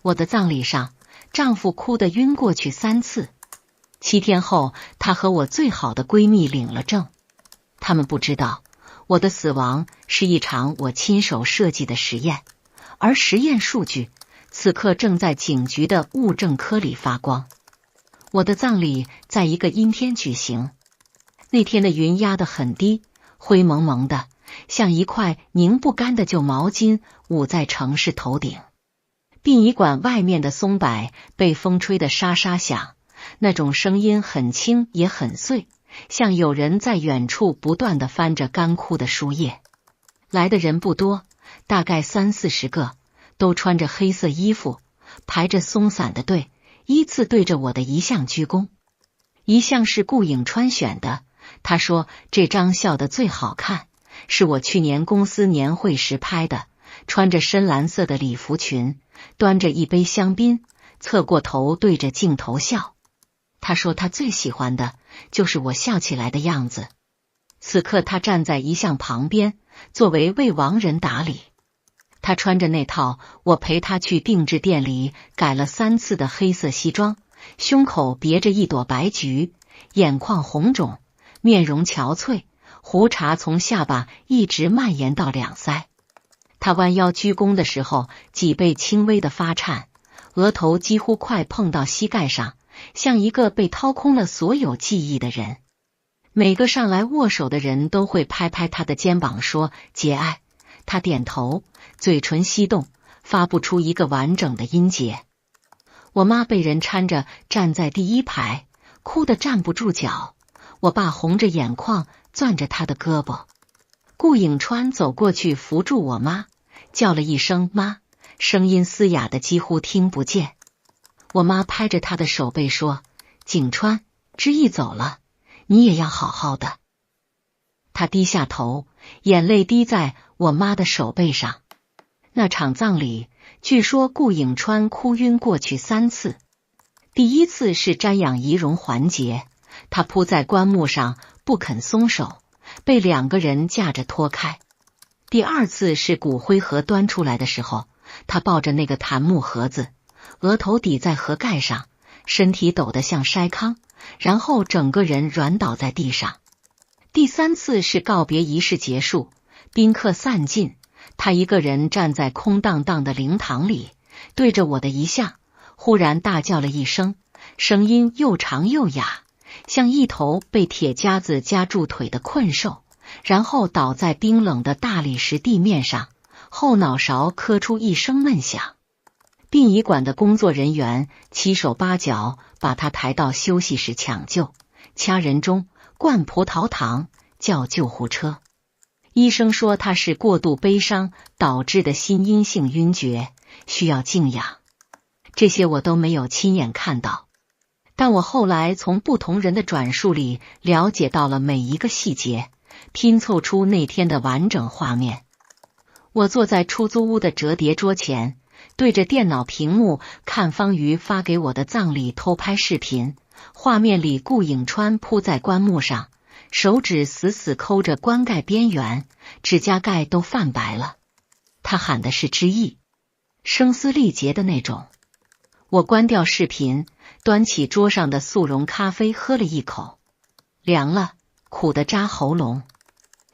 我的葬礼上，丈夫哭得晕过去3次。7天后，他和我最好的闺蜜领了证。他们不知道，我的死亡是一场我亲手设计的实验，而实验数据此刻正在警局的物证科里发光。我的葬礼在一个阴天举行，那天的云压得很低，灰蒙蒙的，像一块拧不干的旧毛巾捂在城市头顶。殡仪馆外面的松柏被风吹得沙沙响，那种声音很轻也很碎，像有人在远处不断地翻着干枯的书页。来的人不多，大概30-40个，都穿着黑色衣服，排着松散的队，依次对着我的遗像鞠躬。遗像是顾颖川选的，他说这张笑得最好看，是我去年公司年会时拍的，穿着深蓝色的礼服裙，端着一杯香槟，侧过头对着镜头笑。他说他最喜欢的就是我笑起来的样子。此刻他站在遗像旁边，作为为亡人打理。他穿着那套我陪他去定制店里改了3次的黑色西装，胸口别着一朵白菊，眼眶红肿，面容憔悴，胡茬从下巴一直蔓延到两腮。他弯腰鞠躬的时候，脊背轻微的发颤，额头几乎快碰到膝盖上，像一个被掏空了所有记忆的人。每个上来握手的人都会拍拍他的肩膀说节哀，他点头，嘴唇翕动，发不出一个完整的音节。我妈被人搀着站在第1排，哭得站不住脚。我爸红着眼眶攥着她的胳膊。顾颖川走过去扶住我妈，叫了一声妈，声音嘶哑的几乎听不见。我妈拍着他的手背说，景川，知意走了，你也要好好的。他低下头，眼泪滴在我妈的手背上。那场葬礼，据说顾颖川哭晕过去3次。第1次是瞻仰遗容环节，他扑在棺木上不肯松手，被2个人架着拖开。第2次是骨灰盒端出来的时候，他抱着那个檀木盒子，额头抵在盒盖上，身体抖得像筛糠，然后整个人软倒在地上。第3次是告别仪式结束，宾客散尽，他一个人站在空荡荡的灵堂里，对着我的遗像，忽然大叫了一声，声音又长又哑，像一头被铁夹子夹住腿的困兽，然后倒在冰冷的大理石地面上，后脑勺磕出一声闷响。殡仪馆的工作人员七手八脚把他抬到休息室抢救，掐人中，灌葡萄糖，叫救护车。医生说他是过度悲伤导致的心因性晕厥，需要静养。这些我都没有亲眼看到，但我后来从不同人的转述里了解到了每一个细节，拼凑出那天的完整画面。我坐在出租屋的折叠桌前，对着电脑屏幕看方瑜发给我的葬礼偷拍视频。画面里顾颖川扑在棺木上，手指死死抠着棺盖边缘，指甲盖都泛白了。他喊的是知意，声嘶力竭的那种。我关掉视频，端起桌上的速溶咖啡喝了一口，凉了，苦得扎喉咙。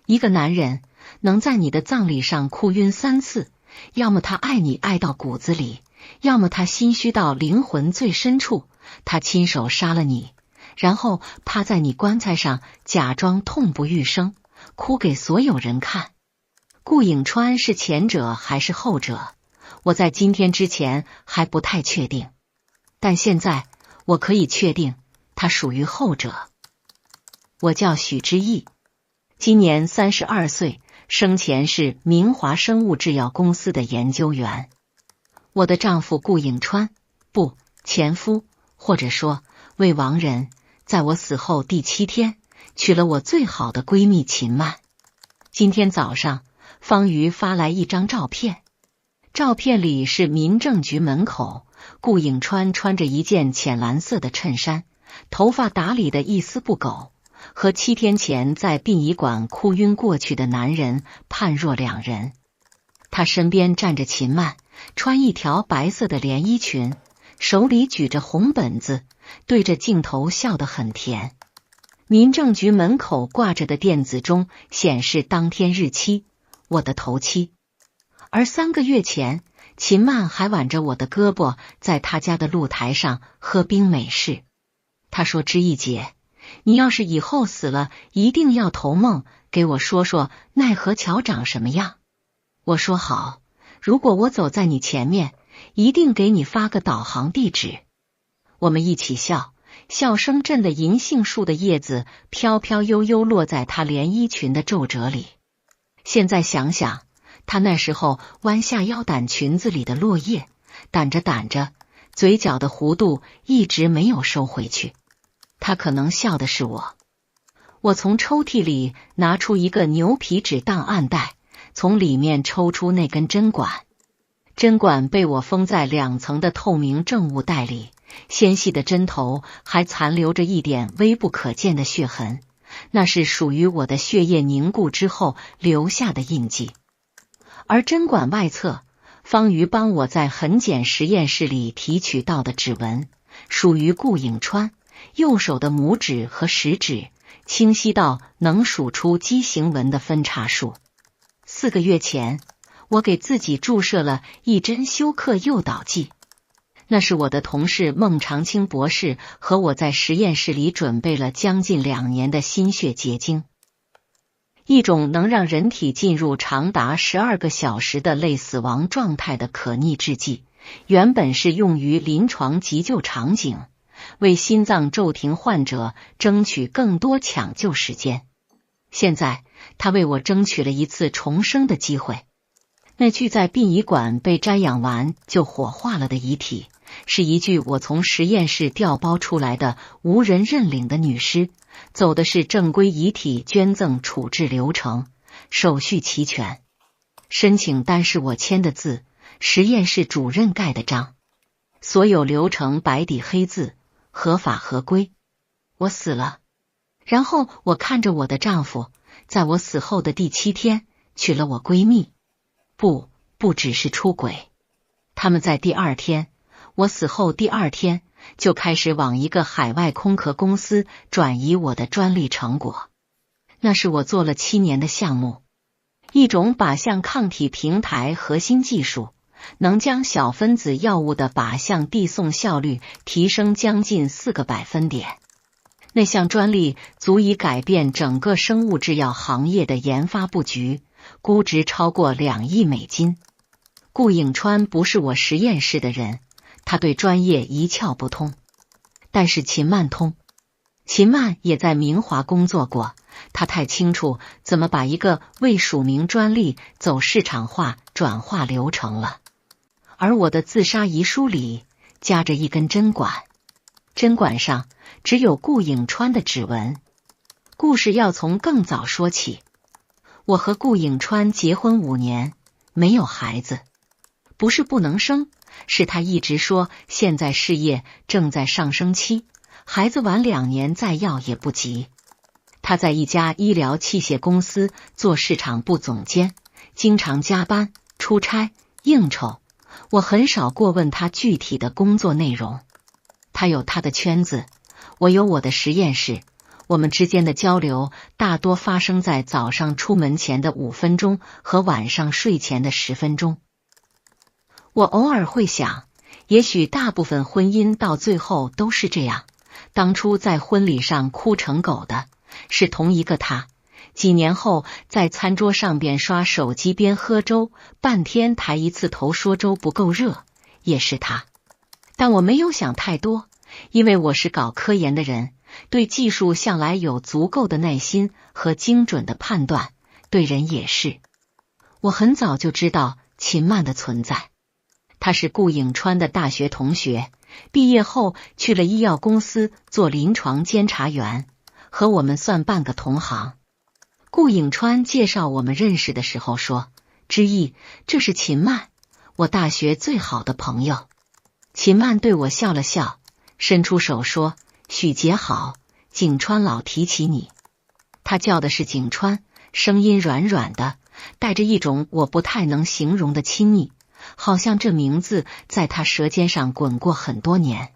一个男人能在你的葬礼上哭晕3次，要么他爱你爱到骨子里，要么他心虚到灵魂最深处，他亲手杀了你，然后趴在你棺材上假装痛不欲生，哭给所有人看。顾颖川是前者还是后者，我在今天之前还不太确定，但现在我可以确定他属于后者。我叫许知意，今年32岁，生前是明华生物制药公司的研究员。我的丈夫顾颖川，不，前夫，或者说未亡人，在我死后第7天娶了我最好的闺蜜秦曼。今天早上方瑜发来一张照片，照片里是民政局门口，顾颖川穿着一件浅蓝色的衬衫，头发打理得一丝不苟，和7天前在殡仪馆哭晕过去的男人判若两人。他身边站着秦曼，穿一条白色的连衣裙，手里举着红本子，对着镜头笑得很甜。民政局门口挂着的电子钟显示当天日期，我的头七。而3个月前，秦曼还挽着我的胳膊，在他家的露台上喝冰美式。他说：“知意姐，你要是以后死了，一定要投梦，给我说说奈何桥长什么样。”我说好，如果我走在你前面，一定给你发个导航地址。我们一起笑，笑声震得银杏树的叶子飘飘悠悠落在她连衣裙的皱褶里。现在想想，她那时候弯下腰掸裙子里的落叶，掸着掸着，嘴角的弧度一直没有收回去。她可能笑的是我。我从抽屉里拿出一个牛皮纸档案袋，从里面抽出那根针管。针管被我封在2层的透明证物袋里，纤细的针头还残留着一点微不可见的血痕，那是属于我的血液凝固之后留下的印记。而针管外侧，方瑜帮我在痕检实验室里提取到的指纹，属于顾颖川，右手的拇指和食指清晰到能数出畸形纹的分叉数。4个月前，我给自己注射了1针休克诱导剂，那是我的同事孟长青博士和我在实验室里准备了将近2年的心血结晶，一种能让人体进入长达12个小时的类死亡状态的可逆制剂，原本是用于临床急救场景，为心脏骤停患者争取更多抢救时间。现在，他为我争取了一次重生的机会。那具在殡仪馆被瞻仰完就火化了的遗体，是一具我从实验室调包出来的无人认领的女尸，走的是正规遗体捐赠处置流程，手续齐全。申请单是我签的字，实验室主任盖的章，所有流程白底黑字，合法合规。我死了，然后我看着我的丈夫，在我死后的第7天娶了我闺蜜。不只是出轨，他们在第2天，我死后第2天就开始往一个海外空壳公司转移我的专利成果。那是我做了7年的项目，一种靶向抗体平台核心技术，能将小分子药物的靶向递送效率提升将近4个百分点。那项专利足以改变整个生物制药行业的研发布局，估值超过2亿美金。顾颖川不是我实验室的人，他对专业一窍不通，但是秦曼通。秦曼也在明华工作过，他太清楚怎么把一个未署名专利走市场化转化流程了。而我的自杀遗书里夹着一根针管，针管上只有顾颖川的指纹。故事要从更早说起。我和顾颖川结婚5年，没有孩子。不是不能生，是他一直说现在事业正在上升期，孩子晚2年再要也不急。他在一家医疗器械公司做市场部总监，经常加班、出差、应酬，我很少过问他具体的工作内容。他有他的圈子，我有我的实验室，我们之间的交流大多发生在早上出门前的5分钟和晚上睡前的10分钟。我偶尔会想，也许大部分婚姻到最后都是这样，当初在婚礼上哭成狗的是同一个他，几年后在餐桌上边刷手机边喝粥，半天抬一次头说粥不够热，也是他。但我没有想太多，因为我是搞科研的人，对技术向来有足够的耐心和精准的判断，对人也是。我很早就知道秦曼的存在，他是顾颖川的大学同学，毕业后去了医药公司做临床监察员，和我们算半个同行。顾颖川介绍我们认识的时候说：“之意，这是秦曼，我大学最好的朋友。”秦曼对我笑了笑，伸出手说：“许杰好，景川老提起你。”他叫的是景川，声音软软的，带着一种我不太能形容的亲昵，好像这名字在他舌尖上滚过很多年。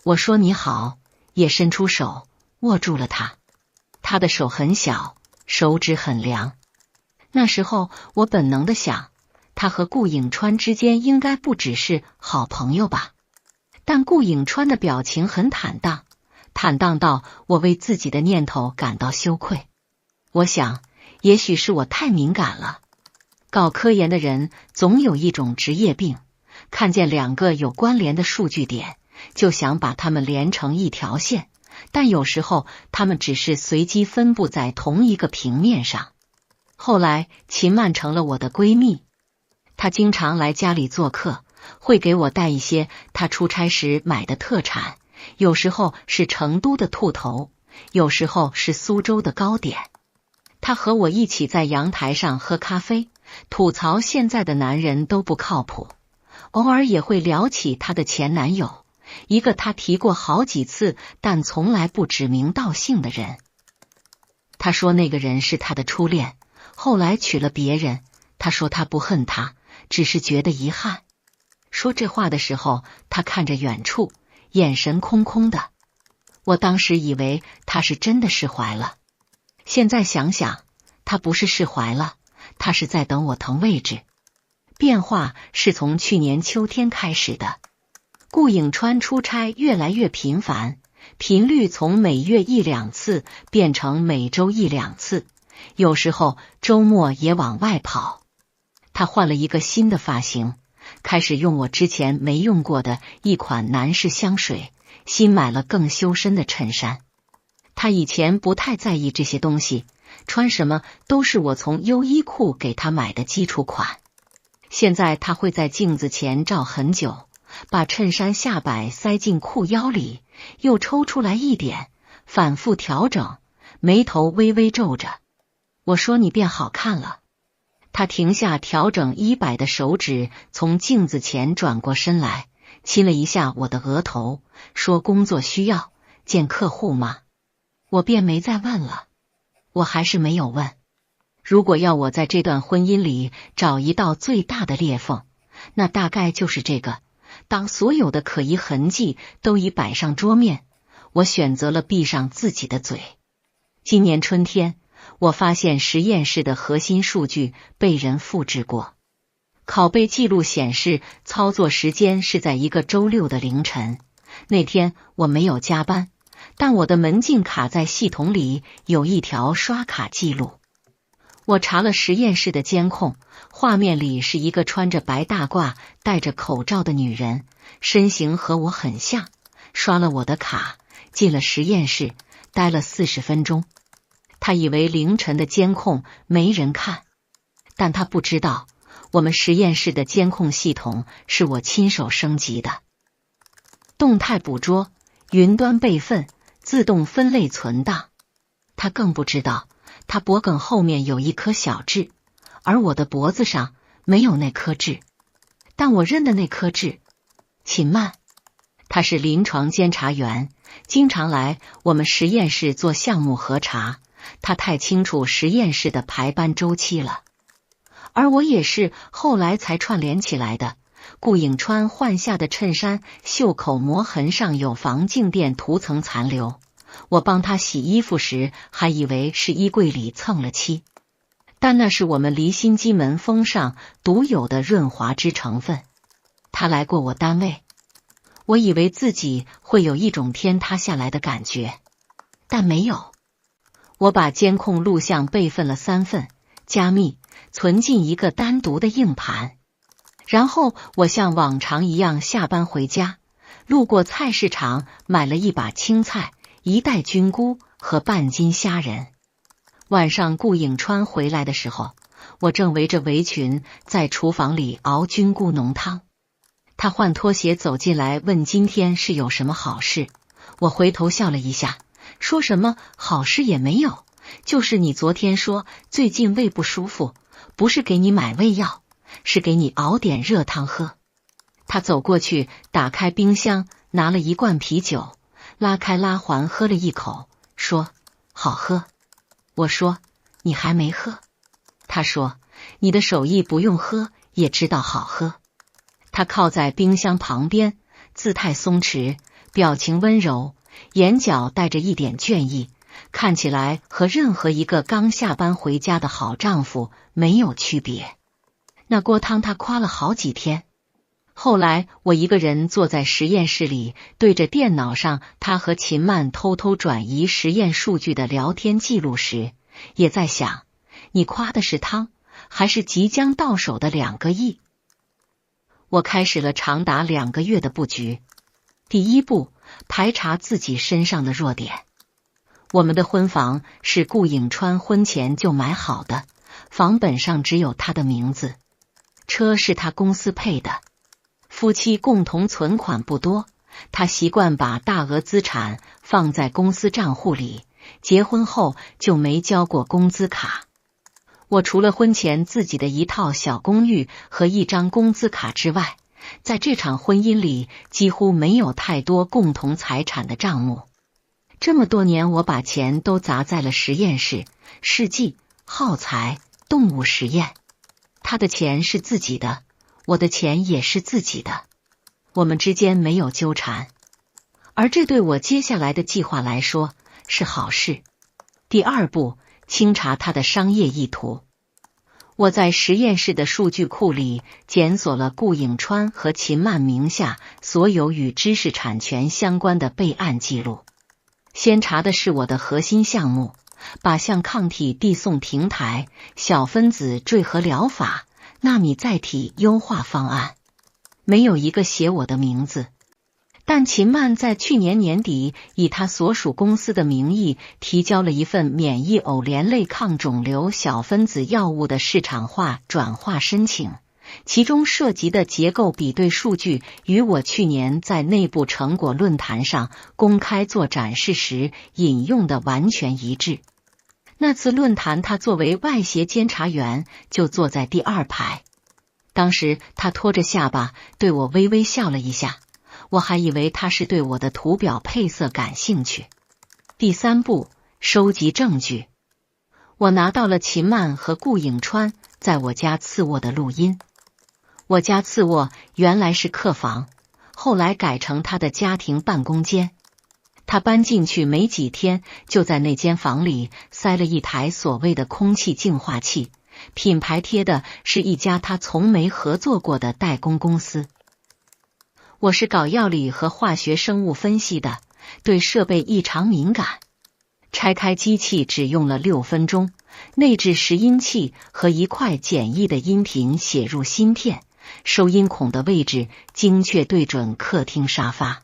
我说你好，也伸出手握住了他。他的手很小，手指很凉。那时候我本能的想，他和顾影川之间应该不只是好朋友吧。但顾影川的表情很坦荡，坦荡到我为自己的念头感到羞愧。我想，也许是我太敏感了。搞科研的人总有一种职业病，看见两个有关联的数据点，就想把它们连成一条线，但有时候它们只是随机分布在同一个平面上。后来秦曼成了我的闺蜜，她经常来家里做客，会给我带一些她出差时买的特产，有时候是成都的兔头，有时候是苏州的糕点。她和我一起在阳台上喝咖啡，吐槽现在的男人都不靠谱，偶尔也会聊起她的前男友，一个她提过好几次但从来不指名道姓的人。她说那个人是她的初恋，后来娶了别人。她说她不恨他，只是觉得遗憾。说这话的时候，她看着远处，眼神空空的。我当时以为她是真的释怀了，现在想想，她不是释怀了，她是在等我腾位置。变化是从去年秋天开始的。顾影川出差越来越频繁，频率从每月1-2次变成每周1-2次，有时候周末也往外跑。他换了一个新的发型，开始用我之前没用过的一款男士香水，新买了更修身的衬衫。他以前不太在意这些东西，穿什么都是我从优衣库给他买的基础款。现在他会在镜子前照很久，把衬衫下摆塞进裤腰里，又抽出来一点，反复调整，眉头微微皱着。我说你变好看了。他停下调整衣摆的手指，从镜子前转过身来，亲了一下我的额头，说工作需要，见客户吗？我便没再问了。我还是没有问。如果要我在这段婚姻里找一道最大的裂缝，那大概就是这个。当所有的可疑痕迹都已摆上桌面，我选择了闭上自己的嘴。今年春天，我发现实验室的核心数据被人复制过。拷贝记录显示，操作时间是在一个周六的凌晨。那天我没有加班，但我的门禁卡在系统里有一条刷卡记录。我查了实验室的监控，画面里是一个穿着白大褂、戴着口罩的女人，身形和我很像。刷了我的卡，进了实验室，待了40分钟。他以为凌晨的监控没人看，但他不知道，我们实验室的监控系统是我亲手升级的。动态捕捉、云端备份、自动分类存档。他更不知道，他脖梗后面有一颗小痣，而我的脖子上没有那颗痣。但我认得那颗痣，秦曼。他是临床监察员，经常来我们实验室做项目核查。他太清楚实验室的排班周期了，而我也是后来才串联起来的。顾影川换下的衬衫袖口磨痕上有防静电涂层残留，我帮他洗衣服时还以为是衣柜里蹭了漆，但那是我们离心机门封上独有的润滑脂成分。他来过我单位，我以为自己会有一种天塌下来的感觉，但没有。我把监控录像备份了3份，加密，存进一个单独的硬盘。然后我像往常一样下班回家，路过菜市场买了一把青菜、1袋菌菇和半斤虾仁。晚上顾影川回来的时候，我正围着围裙在厨房里熬菌菇浓汤。他换拖鞋走进来，问今天是有什么好事。我回头笑了一下，说什么好事也没有，就是你昨天说最近胃不舒服，不是给你买胃药，是给你熬点热汤喝。他走过去，打开冰箱，拿了一罐啤酒，拉开拉环喝了一口，说好喝。我说你还没喝。他说你的手艺不用喝也知道好喝。他靠在冰箱旁边，姿态松弛，表情温柔，眼角带着一点倦意，看起来和任何一个刚下班回家的好丈夫没有区别。那锅汤他夸了好几天。后来我一个人坐在实验室里，对着电脑上他和秦曼偷偷转移实验数据的聊天记录时，也在想，你夸的是汤，还是即将到手的2个亿？我开始了长达2个月的布局。第一步，排查自己身上的弱点。我们的婚房是顾颖川婚前就买好的，房本上只有他的名字，车是他公司配的。夫妻共同存款不多，他习惯把大额资产放在公司账户里，结婚后就没交过工资卡。我除了婚前自己的一套小公寓和1张工资卡之外，在这场婚姻里几乎没有太多共同财产的账目。这么多年，我把钱都砸在了实验室、试剂、耗材、动物实验。他的钱是自己的，我的钱也是自己的，我们之间没有纠缠，而这对我接下来的计划来说是好事。第二步，清查他的商业意图。我在实验室的数据库里检索了顾颖川和秦曼名下所有与知识产权相关的备案记录。先查的是我的核心项目，靶向抗体递送平台、小分子缀合疗法、纳米载体优化方案，没有一个写我的名字。但秦曼在去年年底以他所属公司的名义提交了一份免疫偶联类抗肿瘤小分子药物的市场化转化申请，其中涉及的结构比对数据与我去年在内部成果论坛上公开做展示时引用的完全一致。那次论坛他作为外协监察员就坐在第2排，当时他拖着下巴对我微微笑了一下，我还以为他是对我的图表配色感兴趣。第3步，收集证据。我拿到了秦曼和顾颖川在我家次卧的录音。我家次卧原来是客房，后来改成他的家庭办公间。他搬进去没几天，就在那间房里塞了一台所谓的空气净化器，品牌贴的是一家他从没合作过的代工公司。我是搞药理和化学生物分析的，对设备异常敏感。拆开机器只用了6分钟，内置拾音器和一块简易的音频写入芯片，收音孔的位置精确对准客厅沙发。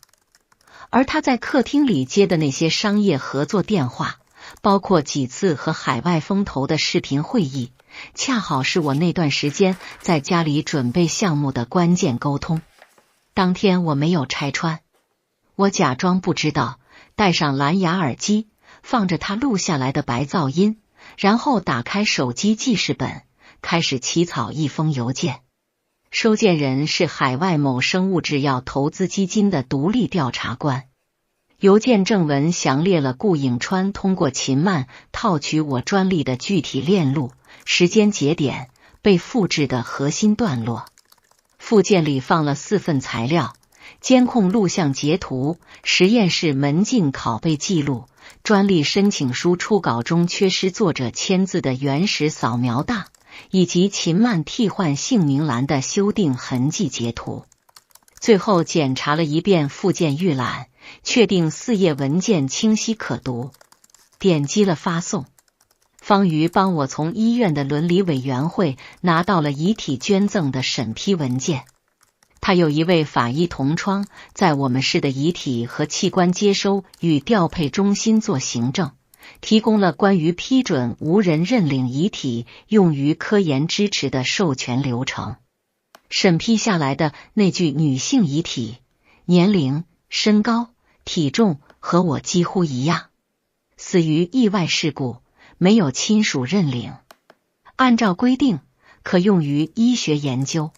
而他在客厅里接的那些商业合作电话，包括几次和海外风投的视频会议，恰好是我那段时间在家里准备项目的关键沟通。当天我没有拆穿，我假装不知道，戴上蓝牙耳机，放着他录下来的白噪音，然后打开手机记事本，开始起草一封邮件。收件人是海外某生物制药投资基金的独立调查官。邮件正文详列了顾颖川通过秦曼套取我专利的具体链路、时间节点、被复制的核心段落。附件里放了4份材料：监控录像截图、实验室门禁拷贝记录、专利申请书初稿中缺失作者签字的原始扫描档，以及秦曼替换姓名栏的修订痕迹截图。最后检查了一遍附件预览，确定4页文件清晰可读，点击了发送。方瑜帮我从医院的伦理委员会拿到了遗体捐赠的审批文件。他有一位法医同窗，在我们市的遗体和器官接收与调配中心做行政，提供了关于批准无人认领遗体用于科研支持的授权流程。审批下来的那具女性遗体，年龄、身高、体重和我几乎一样，死于意外事故，没有亲属认领。按照规定，可用于医学研究。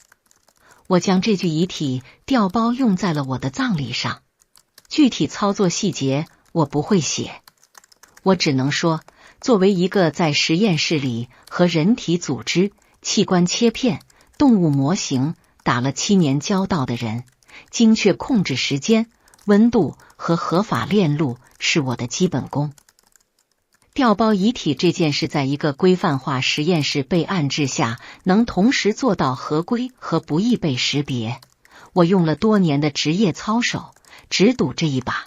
我将这具遗体调包用在了我的葬礼上，具体操作细节我不会写，我只能说，作为一个在实验室里和人体组织、器官切片、动物模型、打了7年交道的人，精确控制时间、温度和合法链路是我的基本功。调包遗体这件事在一个规范化实验室备案制下，能同时做到合规和不易被识别。我用了多年的职业操守，只赌这一把。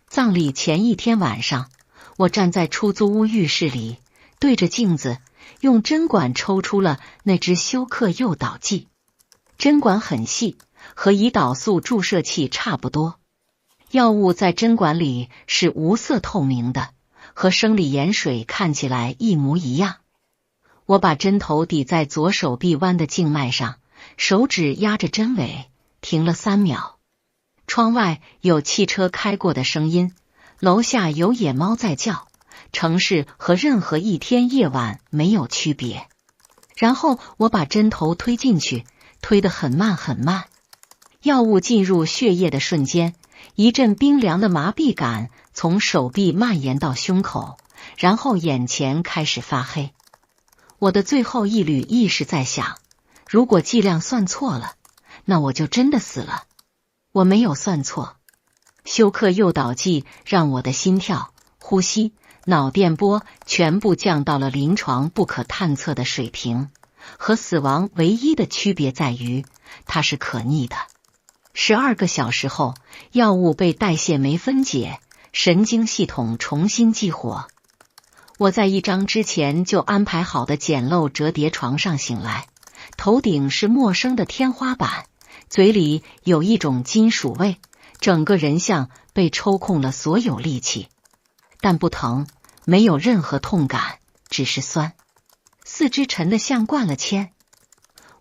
葬礼前一天晚上，我站在出租屋浴室里，对着镜子，用针管抽出了那支休克诱导剂。针管很细，和胰岛素注射器差不多。药物在针管里是无色透明的，和生理盐水看起来一模一样。我把针头抵在左手臂弯的静脉上，手指压着针尾，停了3秒。窗外有汽车开过的声音，楼下有野猫在叫，城市和任何一天夜晚没有区别。然后我把针头推进去，推得很慢很慢。药物进入血液的瞬间，一阵冰凉的麻痹感从手臂蔓延到胸口，然后眼前开始发黑。我的最后一缕意识在想，如果剂量算错了，那我就真的死了。我没有算错。休克诱导剂让我的心跳、呼吸、脑电波全部降到了临床不可探测的水平，和死亡唯一的区别在于，它是可逆的。12个小时后，药物被代谢酶分解，神经系统重新激活。我在一张之前就安排好的简陋折叠床上醒来，头顶是陌生的天花板，嘴里有一种金属味，整个人像被抽空了所有力气，但不疼，没有任何痛感，只是酸。四肢沉得像灌了铅。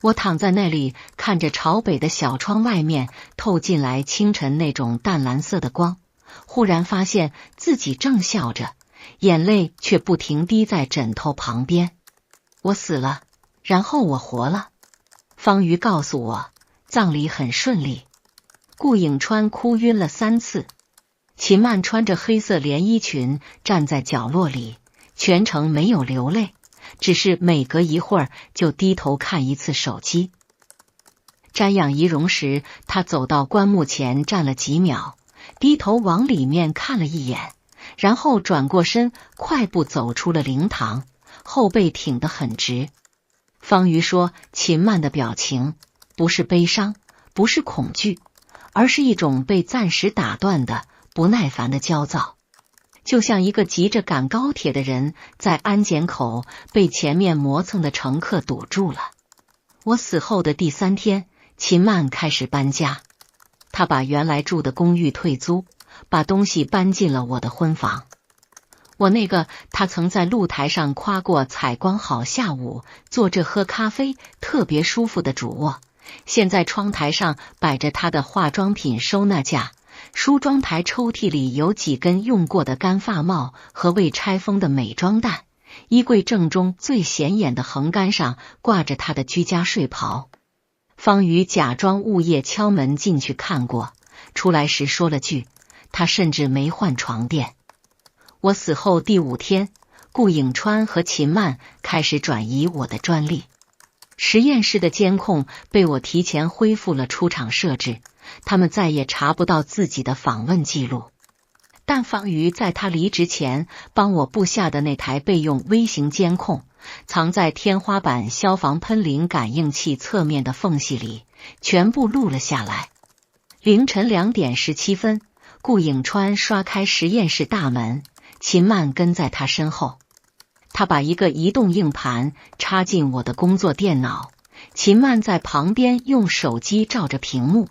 我躺在那里，看着朝北的小窗外面透进来清晨那种淡蓝色的光，忽然发现自己正笑着，眼泪却不停滴在枕头旁边。我死了，然后我活了。方瑜告诉我，葬礼很顺利。顾颖川哭晕了3次。秦曼穿着黑色连衣裙站在角落里，全程没有流泪，只是每隔一会儿就低头看一次手机。瞻仰遗容时，他走到棺木前站了几秒，低头往里面看了一眼，然后转过身，快步走出了灵堂，后背挺得很直。方瑜说，秦曼的表情不是悲伤，不是恐惧，而是一种被暂时打断的不耐烦的焦躁，就像一个急着赶高铁的人在安检口被前面磨蹭的乘客堵住了。我死后的第3天，秦曼开始搬家，他把原来住的公寓退租，把东西搬进了我的婚房。我那个他曾在露台上夸过采光好下午坐着喝咖啡特别舒服的主卧，现在窗台上摆着他的化妆品收纳架，梳妆台抽屉里有几根用过的干发帽和未拆封的美妆蛋，衣柜正中最显眼的横杆上挂着他的居家睡袍。方瑜假装物业敲门进去看过，出来时说了句，他甚至没换床垫。我死后第5天，顾颖川和秦曼开始转移我的专利。实验室的监控被我提前恢复了出厂设置，他们再也查不到自己的访问记录。但方瑜在他离职前帮我布下的那台备用微型监控，藏在天花板消防喷淋感应器侧面的缝隙里，全部录了下来。凌晨2点17分，顾颖川刷开实验室大门，秦曼跟在他身后。他把一个移动硬盘插进我的工作电脑，秦曼在旁边用手机照着屏幕，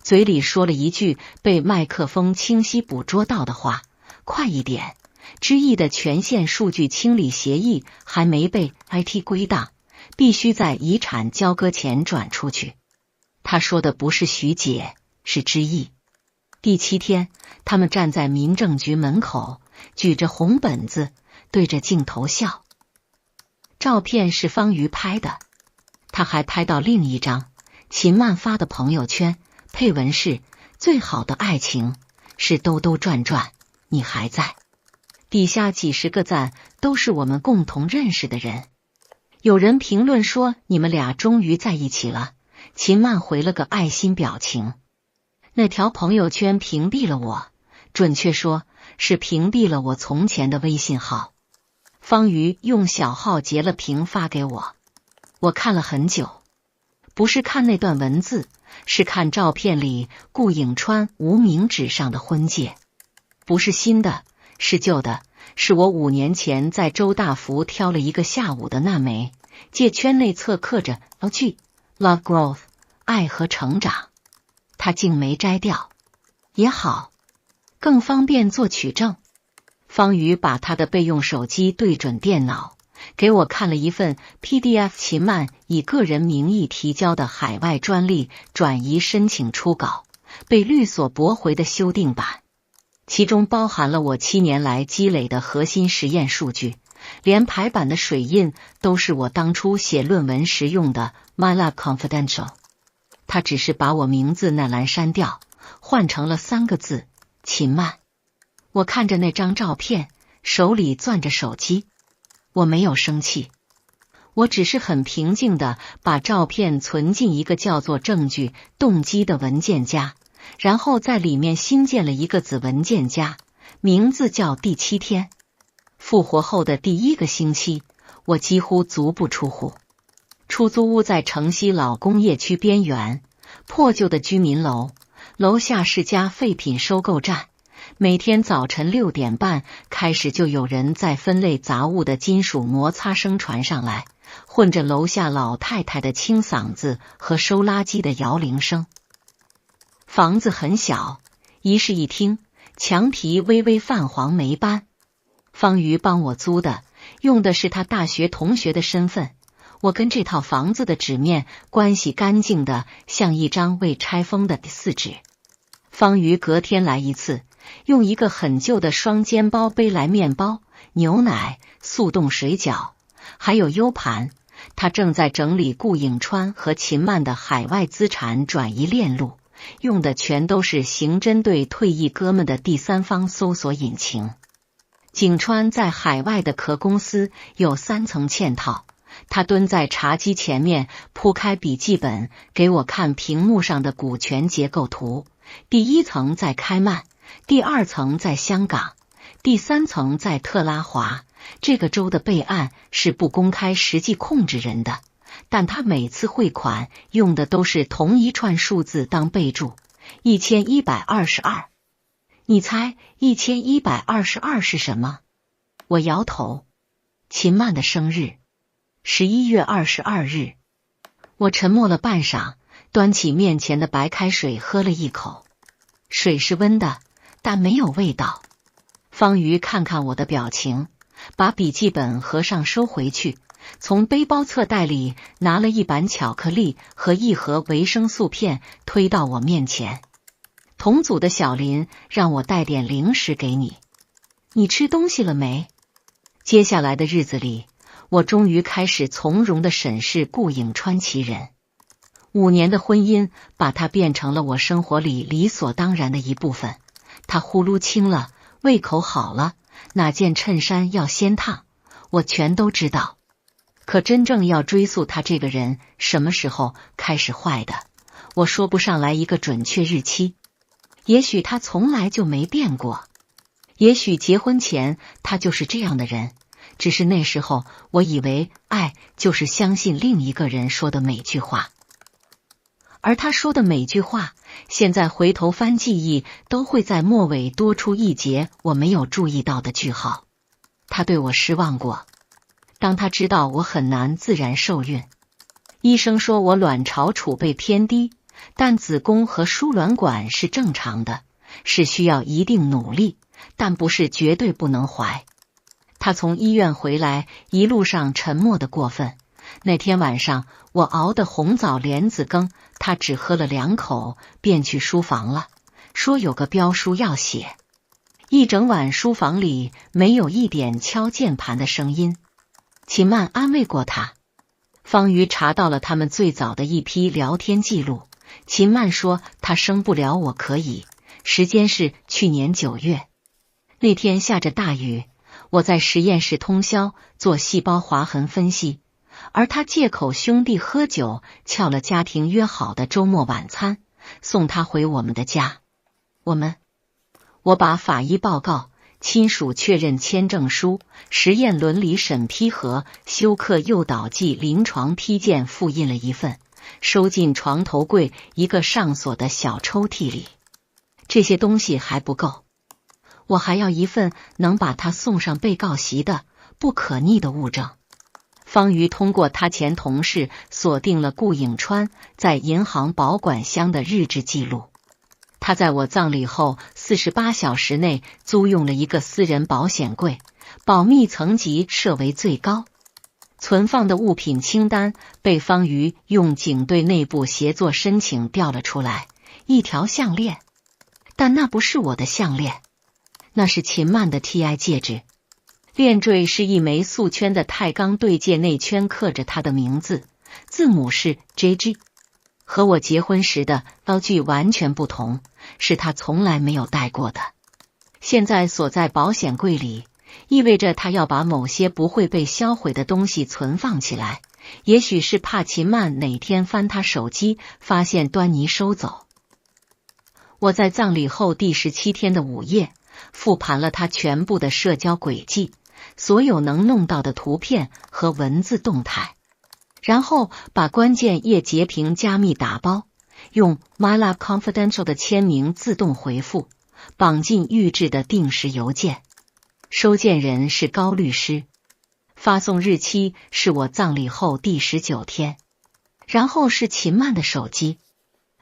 嘴里说了一句被麦克风清晰捕捉到的话，快一点，知意的权限数据清理协议还没被 IT 归档，必须在遗产交割前转出去。他说的不是徐姐，是知意。第7天，他们站在民政局门口，举着红本子，对着镜头笑。照片是方瑜拍的，他还拍到另一张秦曼发的朋友圈，配文是最好的爱情是兜兜转转，你还在。底下几10个赞都是我们共同认识的人。有人评论说，你们俩终于在一起了，秦曼回了个爱心表情。那条朋友圈屏蔽了我，准确说是屏蔽了我从前的微信号。方瑜用小号截了屏发给我，我看了很久，不是看那段文字，是看照片里顾影川无名指上的婚戒，不是新的，是旧的，是我5年前在周大福挑了一个下午的那枚，戒圈内侧刻着 LG Love Growth 爱和成长，他竟没摘掉，也好，更方便做取证。方瑜把他的备用手机对准电脑，给我看了一份 PDF 秦曼以个人名义提交的海外专利转移申请初稿，被律所驳回的修订版，其中包含了我7年来积累的核心实验数据，连排版的水印都是我当初写论文时用的 MyLab Confidential。 他只是把我名字那栏删掉，换成了3个字秦曼。我看着那张照片，手里攥着手机，我没有生气，我只是很平静地把照片存进一个叫做证据动机的文件夹，然后在里面新建了一个子文件夹，名字叫第7天。复活后的第1个星期，我几乎足不出户。出租屋在城西老工业区边缘，破旧的居民楼，楼下是家废品收购站。每天早晨6点半开始，就有人在分类杂物的金属摩擦声传上来，混着楼下老太太的清嗓子和收垃圾的摇铃声。房子很小，1室1厅，墙皮微微泛黄霉斑。方瑜帮我租的，用的是他大学同学的身份。我跟这套房子的纸面关系干净的像一张未拆封的4纸。方瑜隔天来一次，用一个很旧的双肩包背来面包、牛奶、速冻水饺，还有 U 盘。他正在整理顾影川和秦曼的海外资产转移链路，用的全都是刑侦队退役哥们的第3方搜索引擎。景川在海外的壳公司有3层嵌套，他蹲在茶几前面，铺开笔记本给我看屏幕上的股权结构图。第1层在开曼，第2层在香港，第3层在特拉华。这个州的备案是不公开实际控制人的，但他每次汇款用的都是同一串数字当备注，1122。你猜1122是什么？我摇头。秦曼的生日，11月22日。我沉默了半晌，端起面前的白开水喝了一口，水是温的，但没有味道。方瑜看看我的表情，把笔记本合上收回去，从背包侧袋里拿了一板巧克力和1盒维生素片推到我面前。同组的小林让我带点零食给你，你吃东西了没？接下来的日子里，我终于开始从容地审视顾影川其人。5年的婚姻把他变成了我生活里理所当然的一部分。他呼噜轻了，胃口好了，哪件衬衫要先烫，我全都知道。可真正要追溯他这个人什么时候开始坏的，我说不上来一个准确日期。也许他从来就没变过，也许结婚前他就是这样的人，只是那时候我以为爱就是相信另一个人说的每句话。而他说的每句话，现在回头翻记忆，都会在末尾多出一节我没有注意到的句号。他对我失望过。当他知道我很难自然受孕，医生说我卵巢储备偏低，但子宫和输卵管是正常的，是需要一定努力，但不是绝对不能怀。他从医院回来，一路上沉默的过分。那天晚上我熬的红枣莲子羹，他只喝了2口便去书房了，说有个标书要写。一整晚书房里没有一点敲键盘的声音。秦曼安慰过他。方瑜查到了他们最早的一批聊天记录。秦曼说他生不了我可以，时间是去年9月。那天下着大雨，我在实验室通宵做细胞划痕分析，而他借口兄弟喝酒，撬了家庭约好的周末晚餐，送他回我们的家。我把法医报告、亲属确认签证书、实验伦理审批和休克诱导剂临床批件复印了一份，收进床头柜一个上锁的小抽屉里。这些东西还不够，我还要一份能把他送上被告席的不可逆的物证。方瑜通过他前同事锁定了顾颖川在银行保管箱的日志记录。他在我葬礼后48小时内租用了一个私人保险柜，保密层级设为最高。存放的物品清单被方瑜用警队内部协作申请调了出来，一条项链，但那不是我的项链，那是秦曼的 TI 戒指。链坠是一枚素圈的钛钢对戒，内圈刻着他的名字，字母是 JG。和我结婚时的LG完全不同，是他从来没有戴过的。现在锁在保险柜里，意味着他要把某些不会被销毁的东西存放起来，也许是怕秦曼哪天翻他手机发现端倪收走。我在葬礼后第17天的午夜复盘了他全部的社交轨迹，所有能弄到的图片和文字动态，然后把关键页截屏加密打包，用 MyLab Confidential 的签名自动回复，绑进预制的定时邮件。收件人是高律师，发送日期是我葬礼后第19天，然后是秦曼的手机。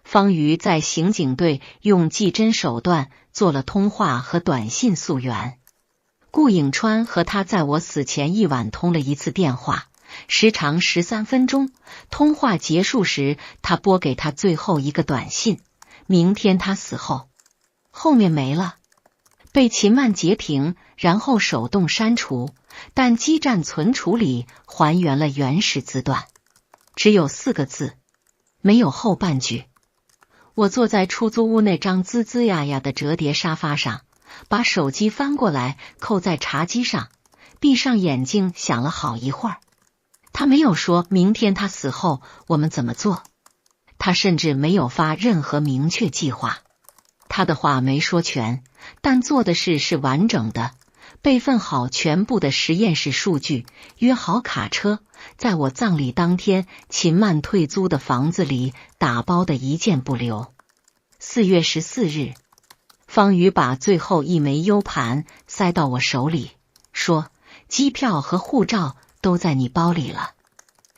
方瑜在刑警队用技侦手段做了通话和短信溯源。顾颖川和他在我死前一晚通了一次电话，时长13分钟。通话结束时，他拨给他最后一个短信：明天他死后。后面没了，被秦曼截屏，然后手动删除，但基站存储里还原了原始字段，只有4个字，没有后半句。我坐在出租屋那张吱吱呀呀的折叠沙发上，把手机翻过来扣在茶几上，闭上眼睛想了好一会儿。他没有说明天他死后我们怎么做，他甚至没有发任何明确计划。他的话没说全，但做的事是完整的，备份好全部的实验室数据，约好卡车，在我葬礼当天秦曼退租的房子里打包的一件不留。4月14日，方瑜把最后一枚 U 盘塞到我手里，说机票和护照都在你包里了，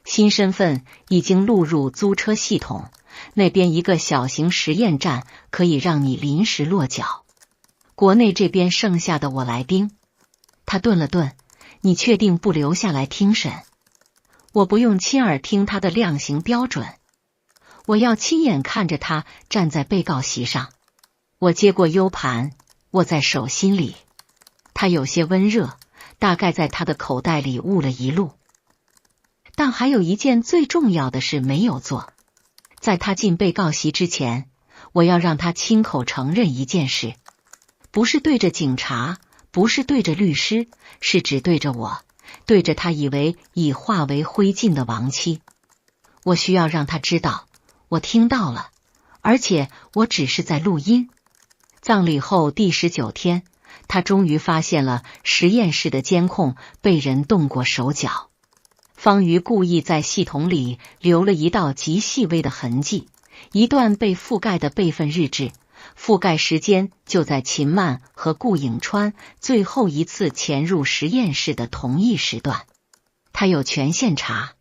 新身份已经录入租车系统，那边一个小型实验站可以让你临时落脚。国内这边剩下的我来盯。他顿了顿，你确定不留下来听审？我不用亲耳听他的量刑标准，我要亲眼看着他站在被告席上。我接过 U 盘，握在手心里，它有些温热，大概在他的口袋里捂了一路。但还有一件最重要的事没有做，在他进被告席之前，我要让他亲口承认一件事，不是对着警察，不是对着律师，是只对着我，对着他以为已化为灰烬的亡妻。我需要让他知道，我听到了，而且我只是在录音。葬礼后第19天，他终于发现了实验室的监控被人动过手脚。方瑜故意在系统里留了一道极细微的痕迹，一段被覆盖的备份日志，覆盖时间就在秦曼和顾颖川最后一次潜入实验室的同一时段。他有权限查，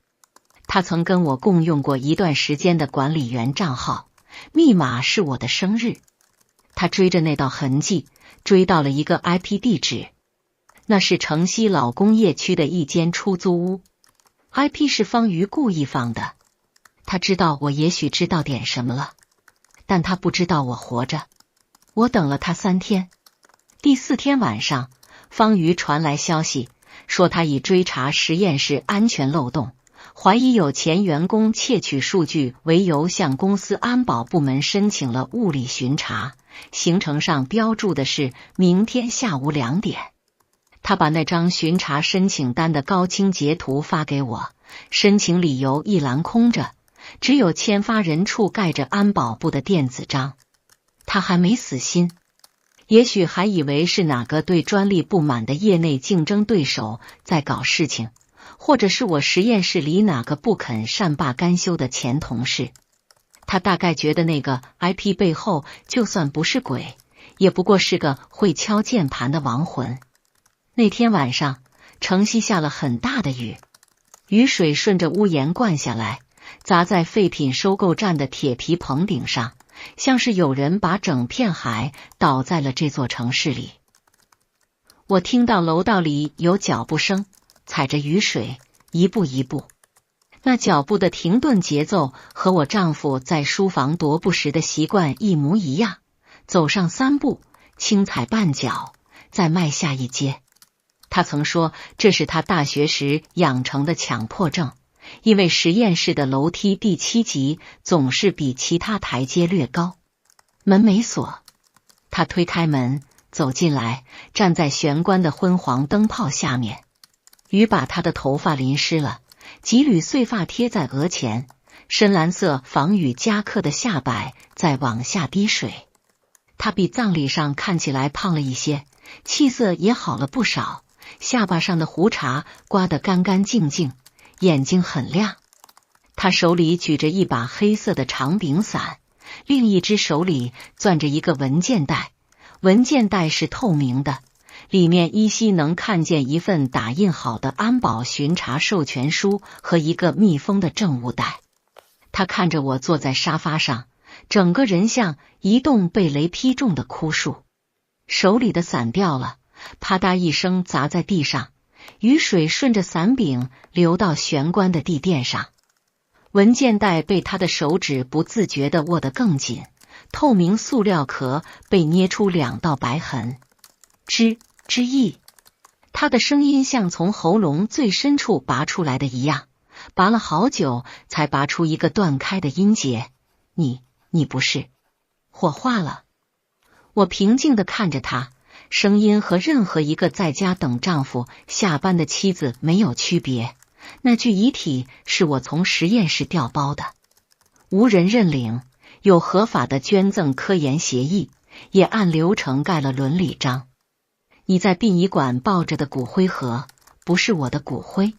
他曾跟我共用过一段时间的管理员账号，密码是我的生日。他追着那道痕迹，追到了一个 IP 地址，那是城西老工业区的一间出租屋。IP 是方瑜故意放的，他知道我也许知道点什么了，但他不知道我活着。我等了他3天，第4天晚上，方瑜传来消息，说他已追查实验室安全漏洞，怀疑有前员工窃取数据为由向公司安保部门申请了物理巡查，行程上标注的是明天下午2点。他把那张巡查申请单的高清截图发给我，申请理由一栏空着，只有签发人处盖着安保部的电子章。他还没死心，也许还以为是哪个对专利不满的业内竞争对手在搞事情，或者是我实验室里哪个不肯善罢甘休的前同事。他大概觉得那个 IP 背后就算不是鬼，也不过是个会敲键盘的亡魂。那天晚上，城西下了很大的雨，雨水顺着屋檐灌下来，砸在废品收购站的铁皮棚顶上，像是有人把整片海倒在了这座城市里。我听到楼道里有脚步声，踩着雨水，一步一步。那脚步的停顿节奏和我丈夫在书房踱步时的习惯一模一样，走上3步，轻踩半脚，再迈下一阶。他曾说这是他大学时养成的强迫症，因为实验室的楼梯第7级总是比其他台阶略高。门没锁，他推开门走进来，站在玄关的昏黄灯泡下面，雨把他的头发淋湿了，几缕碎发贴在额前，深蓝色防雨夹克的下摆在往下滴水。他比葬礼上看起来胖了一些，气色也好了不少，下巴上的胡茬刮得干干净净，眼睛很亮。他手里举着一把黑色的长柄伞，另一只手里攥着一个文件袋，文件袋是透明的，里面依稀能看见一份打印好的安保巡查授权书和一个密封的证物袋。他看着我坐在沙发上，整个人像一栋被雷劈中的枯树，手里的伞掉了，啪嗒一声砸在地上，雨水顺着伞柄流到玄关的地垫上。文件袋被他的手指不自觉地握得更紧，透明塑料壳被捏出2道白痕。吱吱他的声音像从喉咙最深处拔出来的一样，拔了好久才拔出一个断开的音节。你不是火化了？我平静地看着他，声音和任何一个在家等丈夫下班的妻子没有区别。那具遗体是我从实验室调包的，无人认领，有合法的捐赠科研协议，也按流程盖了伦理章。你在殡仪馆抱着的骨灰盒不是我的骨灰。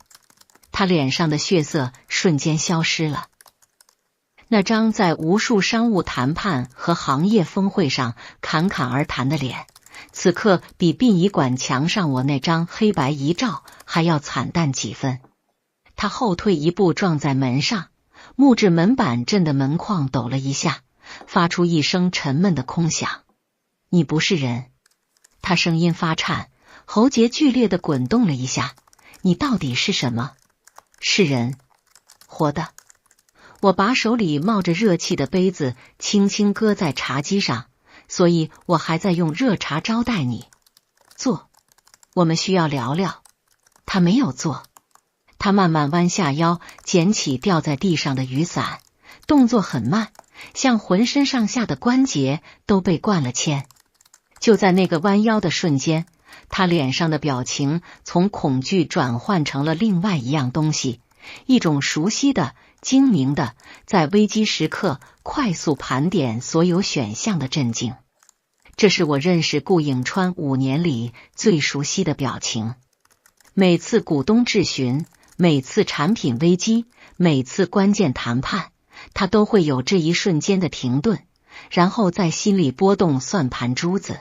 他脸上的血色瞬间消失了。那张在无数商务谈判和行业峰会上侃侃而谈的脸，此刻比殡仪馆墙上我那张黑白遗照还要惨淡几分。他后退一步撞在门上，木质门板震得门框抖了一下，发出一声沉闷的空响。你不是人。他声音发颤，喉结剧烈地滚动了一下。你到底是什么？是人，活的。我把手里冒着热气的杯子轻轻搁在茶几上，所以我还在用热茶招待你。坐，我们需要聊聊。他没有坐，他慢慢弯下腰，捡起掉在地上的雨伞，动作很慢，像浑身上下的关节都被灌了铅。就在那个弯腰的瞬间，他脸上的表情从恐惧转换成了另外一样东西，一种熟悉的、精明的，在危机时刻快速盘点所有选项的震惊。这是我认识顾颖川5年里最熟悉的表情。每次股东质询，每次产品危机，每次关键谈判，他都会有这一瞬间的停顿，然后在心里拨动算盘珠子。